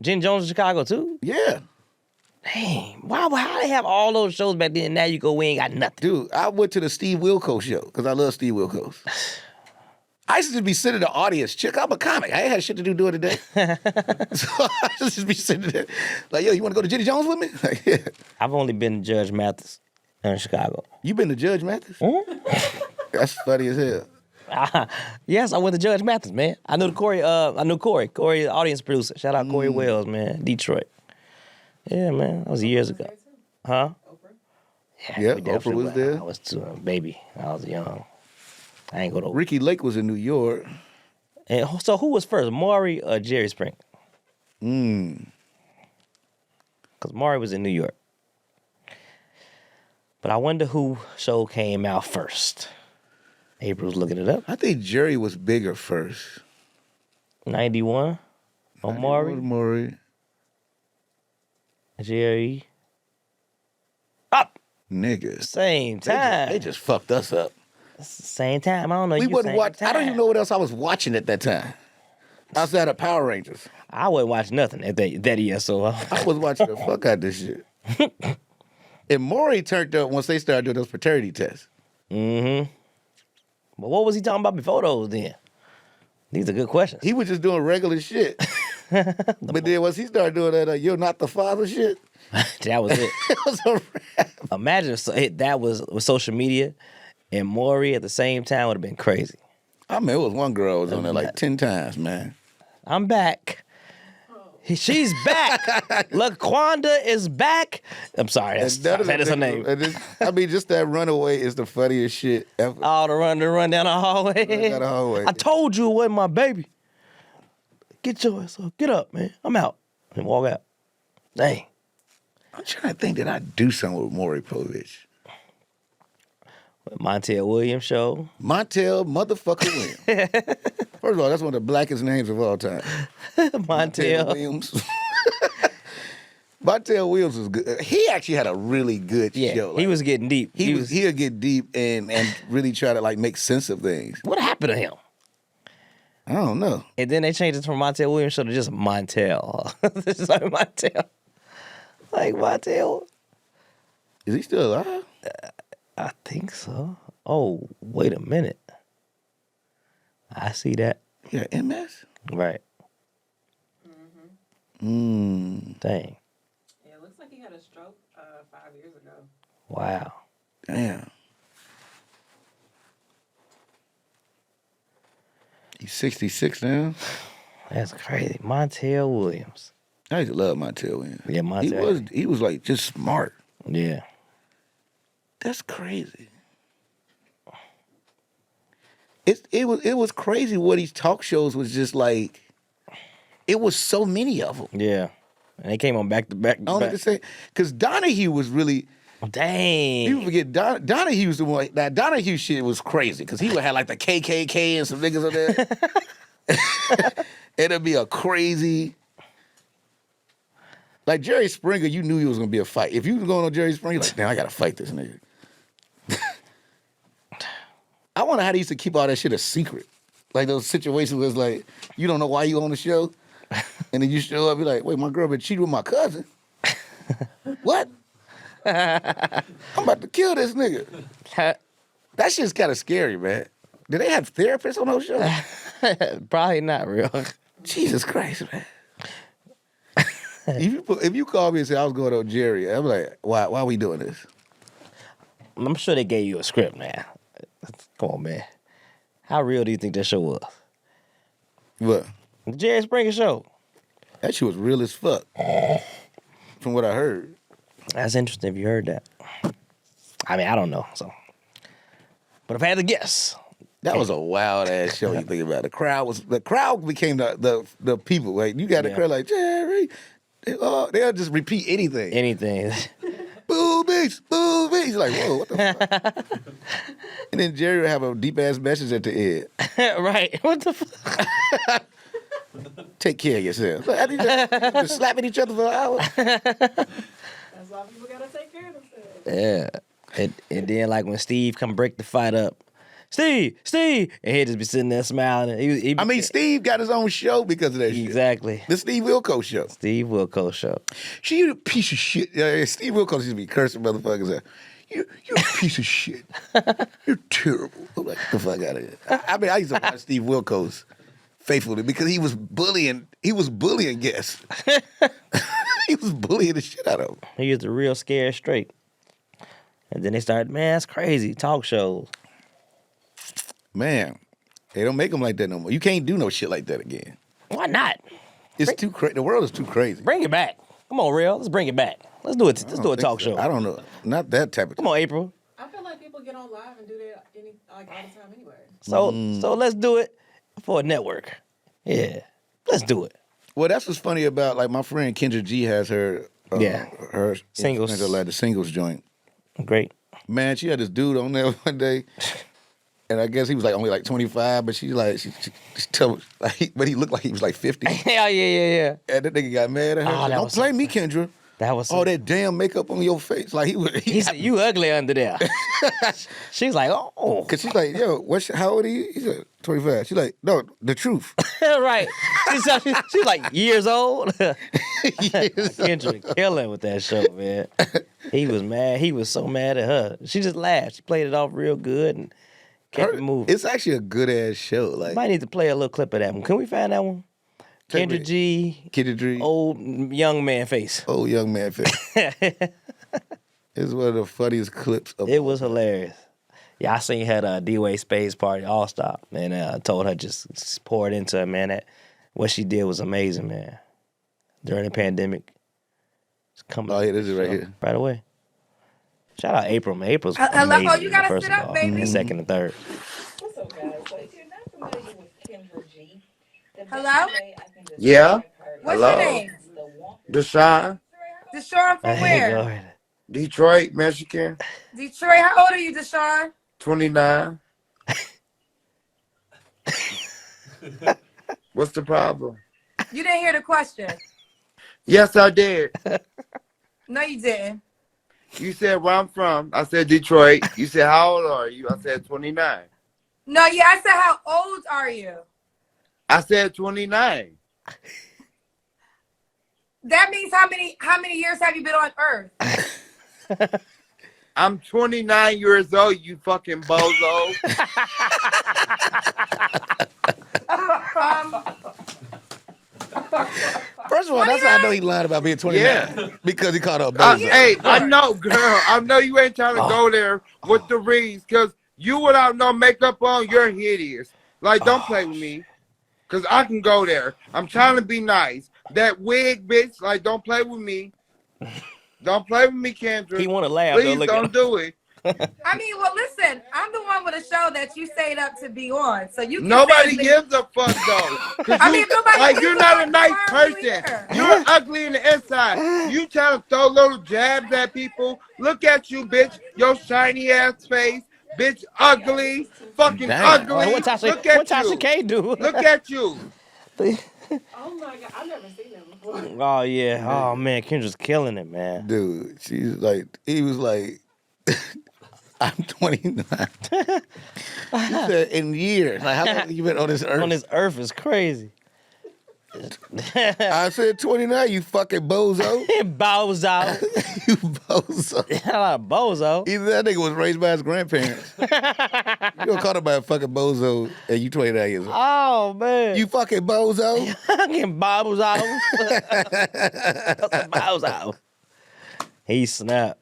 Jenny Jones in Chicago too? Yeah. Dang. How they have all those shows back then and now you go, we ain't got nothing? Dude, I went to the Steve Wilkos show because I love Steve Wilkos. I used to just be sitting in the audience. Chick, I'm a comic. I ain't had shit to do during the day. So I used to just be sitting there like, yo, you want to go to Jenny Jones with me? Like, yeah. I've only been to Judge Mathis in Chicago. You been to Judge Mathis? Mm-hmm. That's funny as hell. Yes, I went to Judge Mathis, man. I knew Corey. Corey, the audience producer. Shout out Corey Wells, man. Detroit. Yeah, man. That was years ago. Huh? Yeah, we Oprah definitely was went. there. I was too baby. I was young. I ain't go to. Ricky Lake was in New York. And so who was first, Maury or Jerry Springer? Because Maury was in New York. But I wonder who show came out first. April's looking it up. I think Jerry was bigger first. 91 on Maury. Maury. Jerry. Up. Niggas. Same time. They just fucked us up. Same time. I don't know. We you wouldn't same watch. I don't time. even know what else I was watching at that time. Outside of Power Rangers. I wouldn't watch nothing at that ESO. I was watching the fuck out this shit. And Maury turned up once they started doing those paternity tests. Mm-hmm. But what was he talking about before those then? These are good questions. He was just doing regular shit. But then once he started doing that, you're not the father shit, That was it. it was a wrap. Imagine if that was with social media and Maury at the same time would have been crazy. I mean, it was one girl was on there like 10 times, man. I'm back. She's back. LaQuanda is back. I'm sorry. That's her name. I mean, just that runaway is the funniest shit ever. Oh, to run down the hallway. Down the hallway. I told you it wasn't my baby. Get your ass up. Get up, man. I'm out. And walk out. Dang. I'm trying to think that I do something with Maury Povich. Montel Williams show. Montel motherfucker Williams. First of all, that's one of the blackest names of all time. Montel. Williams. Montel Williams was good. He actually had a really good show. He was getting deep. He'll get deep and really try to like make sense of things. What happened to him? I don't know. And then they changed it from Montel Williams show to just Montel. This is like Montel. Like Montel. Is he still alive? I think so. Oh, wait a minute. I see that. Yeah, MS? Right. Dang. Yeah, it looks like he had a stroke 5 years ago. Wow. Damn. He's 66 now. That's crazy. Montel Williams. I used to love Montel Williams. Yeah, Montel. He was like just smart. Yeah. That's crazy. It was crazy what these talk shows was just like. It was so many of them. Yeah. And they came on back to back. I don't know what to say because Donahue was really. Dang. People forget Donahue was the one. That Donahue shit was crazy because he would have like the KKK and some niggas on there. It'd be a crazy. Like Jerry Springer, you knew he was gonna be a fight. If you was going on Jerry Springer, you're like, damn, I gotta fight this nigga. I wonder how they used to keep all that shit a secret. Like those situations was like, you don't know why you on the show, and then you show up, you're like, wait, my girl been cheating with my cousin. What? I'm about to kill this nigga. That shit's kind of scary, man. Do they have therapists on those shows? Probably not real. Jesus Christ, man. If you call me and say I was going on Jerry, I'm like, why we doing this? I'm sure they gave you a script, man. Come on, man. How real do you think that show was? What? The Jerry Springer show. That shit was real as fuck. From what I heard. That's interesting if you heard that. I mean, I don't know. So, but if I had to guess, That was a wild ass show. You think about it. The crowd became the people. Like you got a crowd like Jerry. They'll just repeat anything. anything. Boobies, boobies. Like whoa, what the fuck? And then Jerry would have a deep ass message at the end. Right. What the fuck? Take care of yourself. Like, just slapping each other for an hour. That's why people gotta take care of themselves. Yeah. And then like when Steve come break the fight up, Steve, and he'd just be sitting there smiling. I mean, Steve got his own show because of that shit. Exactly. The Steve Wilkos show. Steve Wilkos show. You a piece of shit. Steve Wilkos used to be cursing motherfuckers out. You're a piece of shit. You're terrible. I'm like, get the fuck out of here. I mean, I used to watch Steve Wilkos faithfully because he was bullying guests. He was bullying the shit out of them. He was the real scared straight. And then they started, man, that's crazy. Talk shows. Man, They don't make them like that no more. You can't do no shit like that again. Why not? It's too crazy. The world is too crazy. Bring it back. Come on, Rel. Let's bring it back. Let's do it. Let's do a talk show. I don't know. Not that type of. Come on, April. I feel like people get on live and do that all the time anyway. So let's do it for a network. Yeah, let's do it. Well, that's what's funny about like my friend Kendra G has her her Singles. like the singles joint. Great. Man, she had this dude on there one day, and I guess he was like only like 25, but she told like, but he looked like he was like 50. Hell yeah. And that nigga got mad at her. Oh, Said, that don't was play so me, Kendra. That was All that damn makeup on your face. Like he said, you ugly under there. She's like, oh. Cause she's like, yo, how old are you? He said 25. She's like, no, the truth. Right. She's like years old. Kendrick killing with that show, man. He was mad. He was so mad at her. She just laughed. She played it off real good and kept it moving. It's actually a good ass show. Like, Might need to play a little clip of that one. Can we find that one? Kendra G. Old young man face. Old young man face. It's one of the funniest clips of It was hilarious. Yeah, I seen her at a D-Way Space Party All Star, and I told her just pour it into her, man. That what she did was amazing, man. During the pandemic, it's coming. Oh yeah, this is right here. Right away. Shout out April, man. April's Hello, amazing. you gotta first sit of up, all, baby. and second and third. What's up, guys? So if you're not familiar with Kendra G, the best Hello? way I can describe Yeah. her What's Hello? your name? is the one. Deshaun, Deshaun from where? Lord. Detroit, Michigan, Detroit. How old are you, Deshaun? 29. What's the problem? You didn't hear the question. Yes, I did. No, you didn't. You said where I'm from. I said Detroit. You said how old are you? I said 29. No, yeah, I said how old are you? I said 29. That means how many years have you been on Earth? I'm 29 years old, you fucking bozo. First of all, that's how I know he lied about being 29. Yeah. Because he called her a bozo. Hey, I know, girl. I know you ain't trying to go there with the rings, because you without no makeup on, you're hideous. Like, don't play with me, because I can go there. I'm trying to be nice. That wig, bitch, like, don't play with me. Don't play with me, Kendra. He want to laugh. Please though, don't do it. I mean, well, listen, I'm the one with a show that you stayed up to be on, so you can Nobody say- gives a fuck, though. 'Cause I you, mean, nobody like, gives you're a not fuck. a nice Why are you person. here? You're ugly in the inside. You trying to throw little jabs at people. Look at you, bitch. Your shiny ass face. Bitch, ugly. Fucking Damn. ugly. What Look at Tasha you. K do? Look at you. Oh my god, I've never seen that before. Oh yeah. Oh man, Kendra's killing it, man. Dude, she's like, he was like, I'm 29. He said, in years. Like, how long have you been on this earth? On this earth is crazy. I said 29, you fucking bozo. Bozo. You bozo. Bozo. Either that nigga was raised by his grandparents. You don't call him by a fucking bozo and you 29 years old. Oh man. You fucking bozo. fucking Bozo. Bozo. He snapped.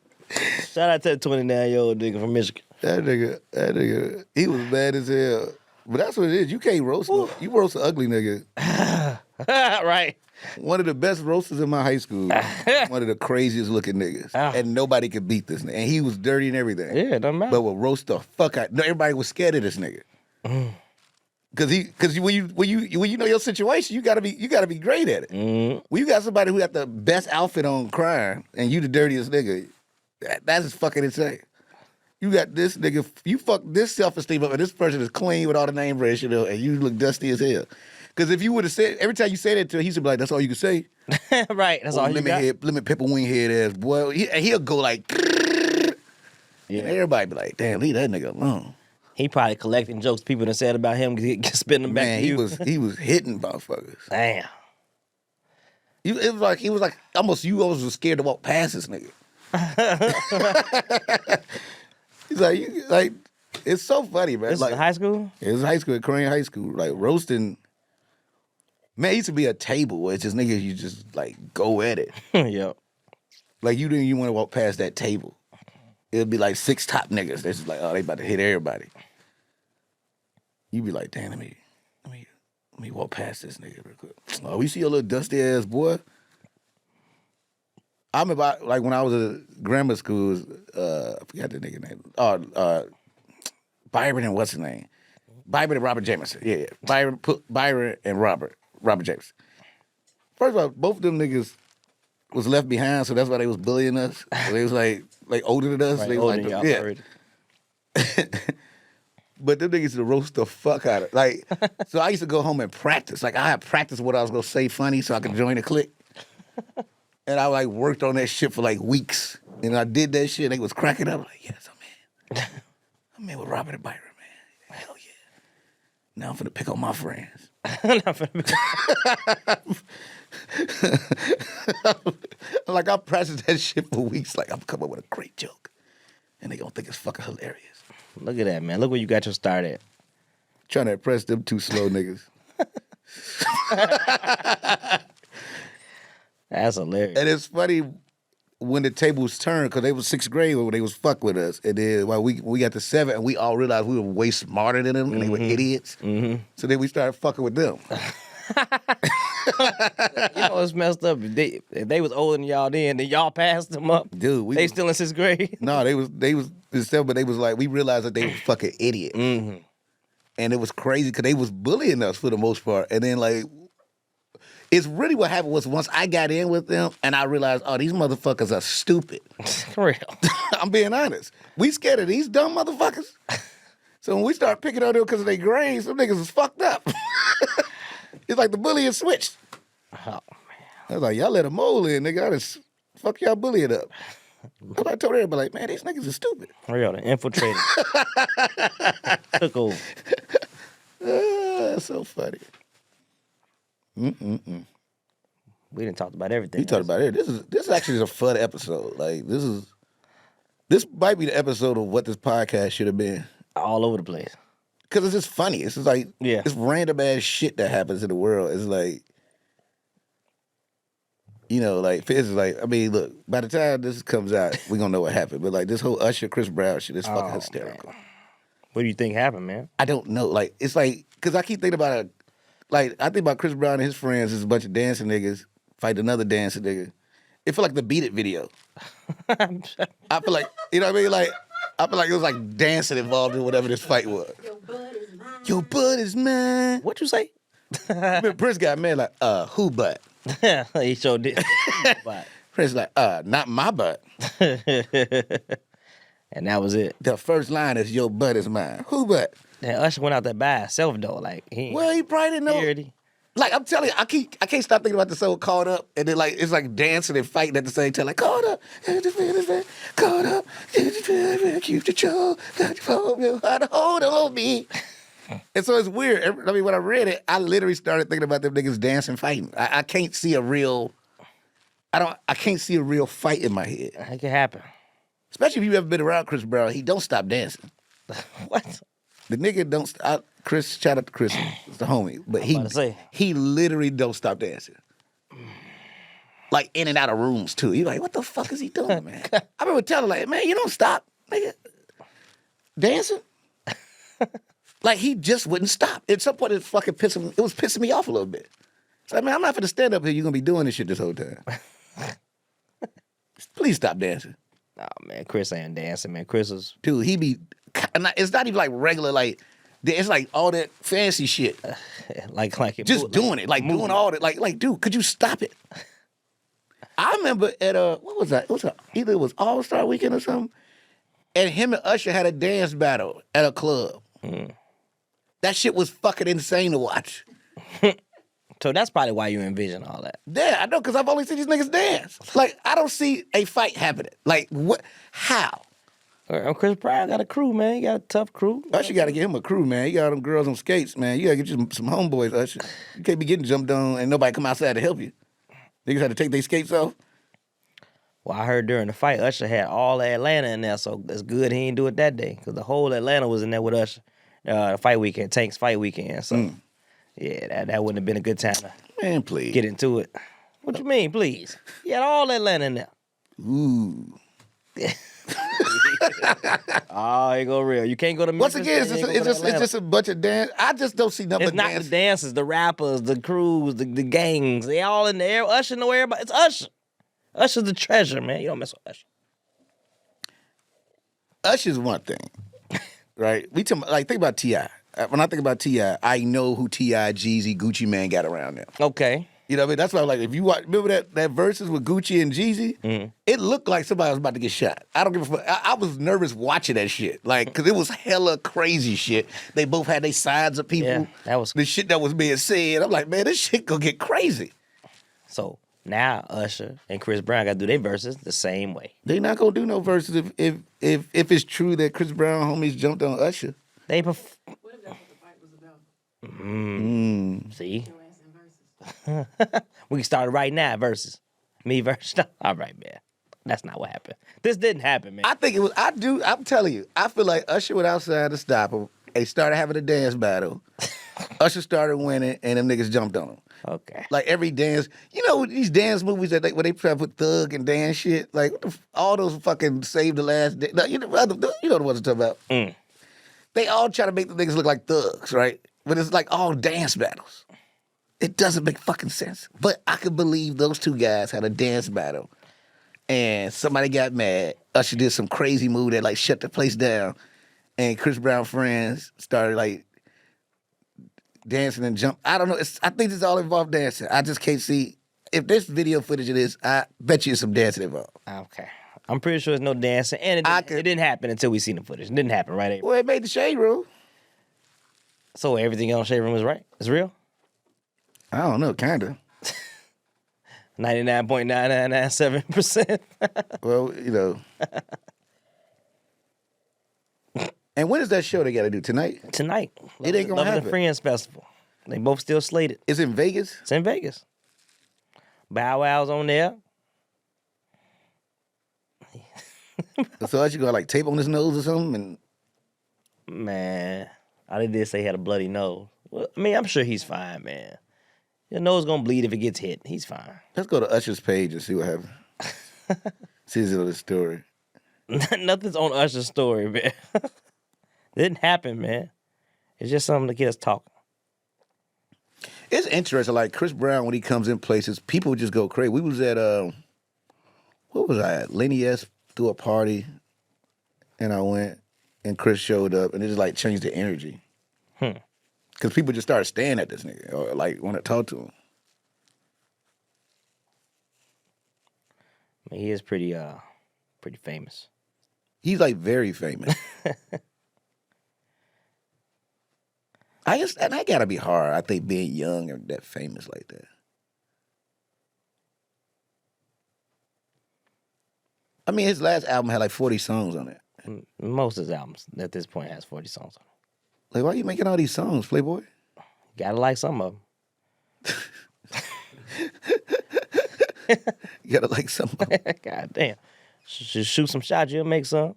Shout out to the 29-year-old nigga from Michigan. That nigga, he was mad as hell. But that's what it is. You can't roast him. You roast an ugly nigga. Right. One of the best roasters in my high school. One of the craziest looking niggas. And nobody could beat this nigga. And he was dirty and everything. Yeah, it doesn't matter. But would roast the fuck out. No, everybody was scared of this nigga. Cause when you know your situation, you gotta be great at it. When you got somebody who got the best outfit on crying and you the dirtiest nigga, that's fucking insane. You got this nigga, you fuck this self-esteem up, and this person is clean with all the name brand shit, and you look dusty as hell. Because if you would have said, every time you say that to him, he should be like, that's all you can say? Right, that's all you got. Lemon pepper wing head ass boy. He'll go like, yeah. And everybody be like, damn, leave that nigga alone. He probably collecting jokes people done said about him, spitting them back Man, to you. he was hitting motherfuckers. Damn. It was like almost you almost was scared to walk past this nigga. He's like, it's so funny, man. This like is high school? It was high school, at Korean high school. Like roasting. Man, it used to be a table where it's just niggas, you just like go at it. Yep. Like you didn't even want to walk past that table. It'd be like 6 top niggas. They're just like, oh, they about to hit everybody. You be like, damn, let me walk past this nigga real quick. Oh, we see a little dusty ass boy. I remember, like, when I was at grammar school, I forgot the nigga name. Byron and what's his name? Byron and Robert Jameson. Yeah. Byron and Robert Jameson. First of all, both of them niggas was left behind, so that's why they was bullying us. So they was like older than us. Right, they was older like, than y'all already. But them niggas used to roast the fuck out of like. So I used to go home and practice. Like I had practiced what I was gonna say funny so I could join the clique. And I like worked on that shit for like weeks. And I did that shit. And they was cracking up like, yes, I'm in with Robert and Byron, man. Hell yeah. Now I'm finna pick on my friends. Like I practiced that shit for weeks. Like I'm coming up with a great joke, and they gonna think it's fucking hilarious. Look at that, man. Look where you got your start at. Trying to impress them two slow niggas. That's hilarious. And it's funny when the tables turned because they was sixth grade when they was fuck with us, and then while we got to 7, and we all realized we were way smarter than them, and they were idiots. Mm-hmm. So then we started fucking with them. You know what's messed up? If they was older than y'all then y'all passed them up. Dude, they still in 6th grade? No, they was in 7, but they was like, we realized that they were fucking idiots. Mm-hmm. And it was crazy because they was bullying us for the most part. And then like, it's really what happened was once I got in with them and I realized, oh, these motherfuckers are stupid. For real. I'm being honest. We scared of these dumb motherfuckers. So when we started picking on them because of their grades, some niggas was fucked up. It's like the bullying switched. Oh, man. I was like, y'all let a mole in, nigga. I just fuck y'all bullying up. I told everybody, like, man, these niggas are stupid. For real, they infiltrated. Took over. That's so funny. Mm-mm-mm. We didn't talk about everything. We talked about it. This actually is a fun episode. Like, this might be the episode of what this podcast should have been. All over the place. Because it's just funny. It's just like, it's random ass shit that happens in the world. It's like, you know, like, for instance, like, I mean, look, by the time this comes out, we're going to know what happened. But, like, this whole Usher, Chris Brown shit is fucking hysterical. Man. What do you think happened, man? I don't know. Like, it's like, because I keep thinking about it. Like, I think about Chris Brown and his friends is a bunch of dancing niggas fight another dancing nigga. It feel like the Beat It video. I feel like, you know what I mean? Like, I feel like it was like dancing involved in whatever this fight was. Your butt is mine. Your butt is mine. What you say? Prince got mad like, who butt? He sure did. Prince like, not my butt. And that was it. The first line is, your butt is mine. Who butt? And Usher went out there by himself though. Like he probably didn't know. Like I'm telling you, I can't stop thinking about the song "Caught Up," and then like it's like dancing and fighting at the same time. Like caught up, caught up, keep the control, hold on me. And so it's weird. I mean, when I read it, I literally started thinking about them niggas dancing, fighting. I can't see a real. I can't see a real fight in my head. It can happen. Especially if you've ever been around Chris Brown, he don't stop dancing. What? The nigga don't stop. Chris, shout out to Chris, it's the homie. But he literally don't stop dancing. Like in and out of rooms too. You like, what the fuck is he doing, man? I remember telling like, man, you don't stop, nigga. Dancing? Like he just wouldn't stop. At some point it was pissing me off a little bit. So I mean, I'm not gonna stand up here, you're gonna be doing this shit this whole time. Please stop dancing. Oh man, Chris ain't dancing, man. Chris is dude, he be it's not even like regular like it's like all that fancy shit. like it just doing it. Like doing all that. Like dude, could you stop it? I remember at what was that? Either it was All-Star Weekend or something. And him and Usher had a dance battle at a club. Mm. That shit was fucking insane to watch. So that's probably why you envision all that. Yeah, I know, because I've only seen these niggas dance. Like, I don't see a fight happening. Like, what? How? Chris Brown got a crew, man. He got a tough crew. Usher got to get him a crew, man. He got them girls on skates, man. You got to get you some homeboys, Usher. You can't be getting jumped on and nobody come outside to help you. Niggas had to take their skates off. Well, I heard during the fight, Usher had all Atlanta in there, so it's good he didn't do it that day, because the whole Atlanta was in there with Usher. Fight weekend, Tank's fight weekend, so... Yeah, that wouldn't have been a good time to please get into it. What you mean, please? He had all Atlanta in there. Ooh. Oh, here go Real. You can't go to Once Memphis. again, you ain't go to it's Atlanta. just a bunch of dance. I just don't see nothing It's but not dance. the dancers, the rappers, the crews, the gangs. They all in there. Usher know everybody. It's Usher. Usher's the treasure, man. You don't mess with Usher. Usher's one thing, right? We think about T.I. When I think about T.I., I know who T.I., Jeezy, Gucci Man got around them. Okay. You know what I mean? That's why I'm like, if you watch, remember that verses with Gucci and Jeezy? It looked like somebody was about to get shot. I don't give a fuck. I was nervous watching that shit. Like, because it was hella crazy shit. They both had their sides of people. Yeah, that was- the shit that was being said. I'm like, man, this shit gonna get crazy. So now Usher and Chris Brown got to do their verses the same way. They not gonna do no verses if it's true that Chris Brown homies jumped on Usher. They What if that's what the fight was about? see. Your ass in verses. We can start it right now. Versus me versus. All right, man. That's not what happened. This didn't happen, man. I think it was. I'm telling you. I feel like Usher went outside to stop him. They started having a dance battle. Usher started winning, and them niggas jumped on him. Okay. Like every dance, you know, these dance movies where they try to put thug and dance shit. Like all those fucking Save the Last Day. You know the ones I'm talking about. They all try to make the niggas look like thugs, right? But it's like all dance battles. It doesn't make fucking sense. But I could believe those two guys had a dance battle, and somebody got mad. Usher did some crazy move that like shut the place down, and Chris Brown friends started like dancing and jump. I don't know. I think it's all involved dancing. I just can't see if there's video footage of this. I bet you there's some dancing involved. Okay. I'm pretty sure there's no dancing, and it didn't happen until we seen the footage. It didn't happen, right? April? Well, it made the shade room. So everything on Shade Room is right? It's real? I don't know, kinda. 99.9997%. Well, you know. And when is that show they got to do tonight? Tonight. It ain't gonna Love happen. and Friends Festival. They both still slated. It's in Vegas. It's in Vegas. Bow Wow's on there. So you got like tape on his nose or something, and Man, I did say he had a bloody nose. Well, I mean, I'm sure he's fine, man. Your nose gonna bleed if it gets hit. He's fine. let's go to Usher's page and see what happens. See the story. Nothing's on Usher's story, man. Didn't happen, man. It's just something to get us talking. It's interesting. Like Chris Brown, when he comes in places, people just go crazy. We was at what was I at? Lenny S threw a party, and I went, and Chris showed up, and it just like changed the energy. Because people just started staring at this nigga or like want to talk to him. I mean, he is pretty famous. He's like very famous. I guess, and that gotta be hard. I think being young and that famous like that. I mean, his last album had like 40 songs on it. Most of his albums at this point has 40 songs on it. Like, why are you making all these songs, Playboy? Gotta like some of them. You gotta like some of 'em. God damn. Shoot some shots, you'll make some.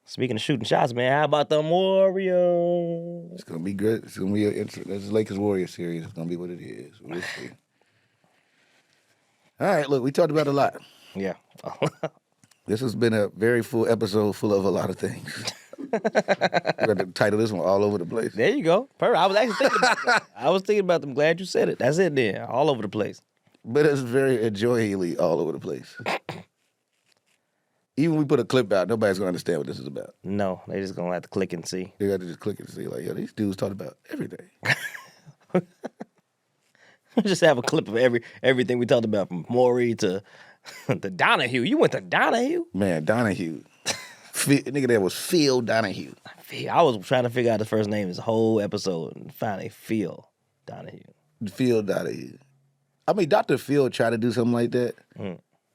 Speaking of shooting shots, man, how about the Warriors? It's gonna be good. It's gonna be this Lakers Warriors series. It's gonna be what it is. We'll see. All right, look, we talked about a lot. Yeah. This has been a very full episode full of a lot of things. We're gonna title this one All Over the Place. There you go. Perfect. I was actually thinking about that. I was thinking about them. Glad you said it. That's it then. All over the place. But it's very enjoyably all over the place. Even when we put a clip out, nobody's gonna understand what this is about. No, they just gonna have to click and see. They got to just click and see, like, yo, these dudes talk about everything. Just have a clip of everything we talked about, from Maury to the Donahue. You went to Donahue? Man, Donahue. Nigga, that was Phil Donahue. I was trying to figure out the first name this whole episode, and finally Phil Donahue. Phil Donahue. I mean, Dr. Phil tried to do something like that,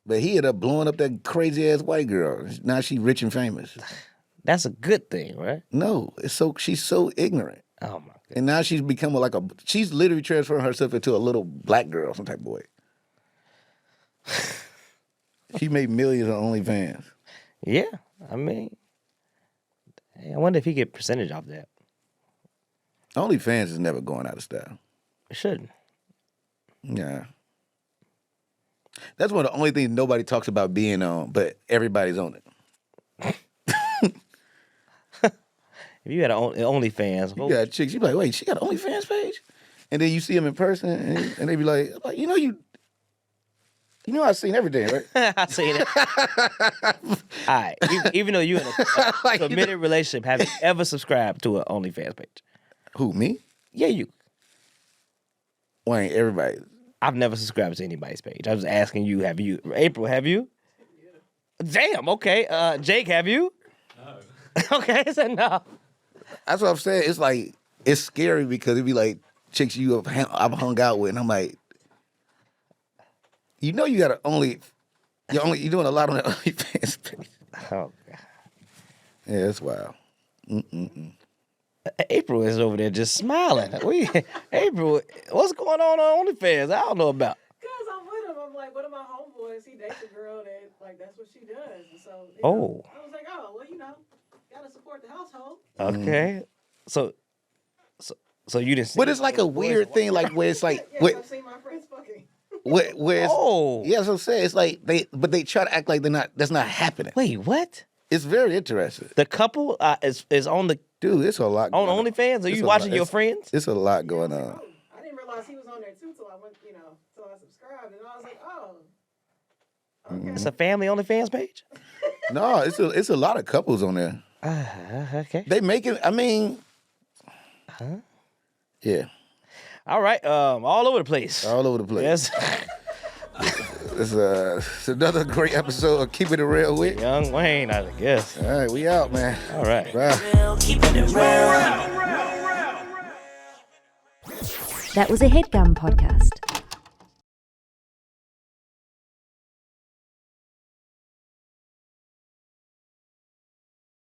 but he ended up blowing up that crazy ass white girl. Now she rich and famous. That's a good thing, right? No, she's so ignorant. Oh my God. And now she's become she's literally transferring herself into a little black girl, some type of way. She made millions on OnlyFans. Yeah, I mean, I wonder if he get percentage off that. OnlyFans is never going out of style. It shouldn't. Yeah. That's one of the only things nobody talks about being on, but everybody's on it. If you had an OnlyFans, You got chicks, you be like, wait, she got an OnlyFans page? And then you see them in person, and they be like, you know I've seen everything, right? I seen it. All right. Even though you're in a Like, you committed relationship, have you ever subscribed to an OnlyFans page? Who, me? Yeah, you. Wayne, everybody. I've never subscribed to anybody's page. I was asking you, have you? April, have you? Damn, okay. Jake, have you? No. Okay, I said no. That's what I'm saying. It's like, it's scary because it'd be like chicks I've hung out with, and I'm like, you know you got you're doing a lot on the OnlyFans page. Oh, God. Yeah, that's wild. April is over there just smiling. April, what's going on OnlyFans? I don't know about. Because I'm with him. I'm like, one of my homeboys, he dates a girl that, like, that's what she does. And so, Oh. I was like, oh, well, gotta support the household. Okay. So you didn't see But it's like a weird thing, like where it's like, Yes, I've seen my friends fucking. where it's, Oh. yeah, that's what I'm saying. It's like they try to act like that's not happening. Wait, what? It's very interesting. The couple is on the Dude, it's a lot on going on. OnlyFans? Are It's you a watching lot. your friends? It's a lot going on. I didn't realize he was on there too till I went, till I subscribed, and I was like, oh. Okay. It's a family OnlyFans page? No, it's a lot of couples on there. Okay. They make it, I mean, yeah, All right. All over the place. all over the place. Yes. It's another great episode of Keepin' It Rel with. Young Wayne, I guess. All right, we out, man. All right. Bye. Keeping it real. That was a Headgum podcast.